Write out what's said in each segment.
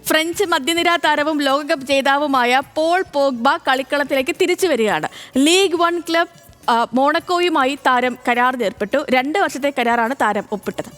French മധ്യനിര താരവും ലോകകപ്പ് ജേതാവുമായ പോൾ പോഗ്ബ കളിക്കളത്തിലേക്ക് തിരിച്ചു വരികയാണ്. ലീഗ് 1 ക്ലബ് മോണക്കോയുമായി താരം കരാറിൽ ഏർപ്പെട്ടു. 2 വർഷത്തെ കരാറാണ് താരം ഒപ്പിട്ടത്.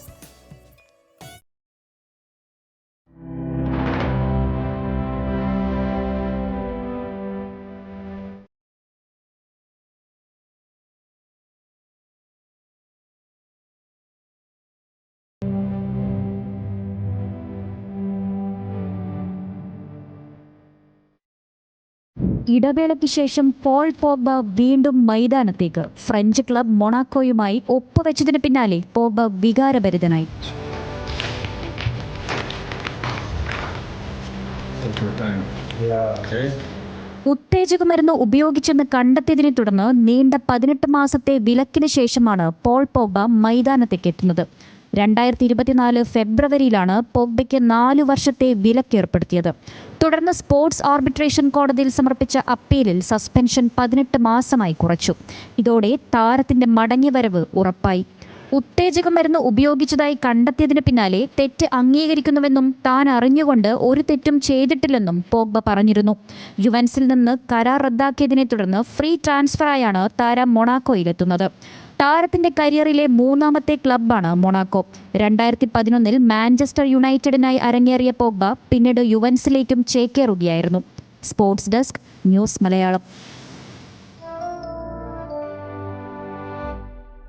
ഇടവേളയ്ക്ക് ശേഷം പോൾ പോഗ്ബ വീണ്ടും മൈതാനത്തേക്ക്. ഫ്രഞ്ച് ക്ലബ് മൊണാക്കോയുമായി ഒപ്പുവെച്ചതിന് പിന്നാലെ പോഗ്ബ വികാരഭരിതനായി. ഉത്തേജക മരുന്ന് ഉപയോഗിച്ചെന്ന് കണ്ടെത്തിയതിനെ തുടർന്ന് നീണ്ട 18 മാസത്തെ വിലക്കിന് ശേഷമാണ് പോൾ പോഗ്ബ മൈതാനത്തേക്ക് എത്തുന്നത്. 2024 ഫെബ്രുവരിയിലാണ് പോഗ്ബയ്ക്ക് 4 വർഷത്തെ വിലക്കേർപ്പെടുത്തിയത്. തുടർന്ന് സ്പോർട്സ് ആർബിട്രേഷൻ കോടതിയിൽ സമർപ്പിച്ച അപ്പീലിൽ സസ്പെൻഷൻ 18 മാസമായി കുറച്ചു. ഇതോടെ താരത്തിന്റെ മടങ്ങിവരവ് ഉറപ്പായി. ഉത്തേജക മരുന്ന് ഉപയോഗിച്ചതായി കണ്ടെത്തിയതിന് പിന്നാലെ തെറ്റ് അംഗീകരിക്കുന്നുവെന്നും താൻ അറിഞ്ഞുകൊണ്ട് ഒരു തെറ്റും ചെയ്തിട്ടില്ലെന്നും പോഗ്ബ പറഞ്ഞിരുന്നു. യുവൻസിൽ നിന്ന് കരാർ റദ്ദാക്കിയതിനെ തുടർന്ന് ഫ്രീ ട്രാൻസ്ഫറായാണ് താരം മൊണാക്കോയിലെത്തുന്നത്. താരത്തിന്റെ കരിയറിലെ 3ാമത്തെ ക്ലബ്ബാണ് മൊണാക്കോ. 2011 മാഞ്ചസ്റ്റർ യുണൈറ്റഡിനായി അരങ്ങേറിയ പോഗ്ബ പിന്നീട് യുവൻസിലേക്കും ചേക്കേറുകയായിരുന്നു. Sports desk, news Malayalam.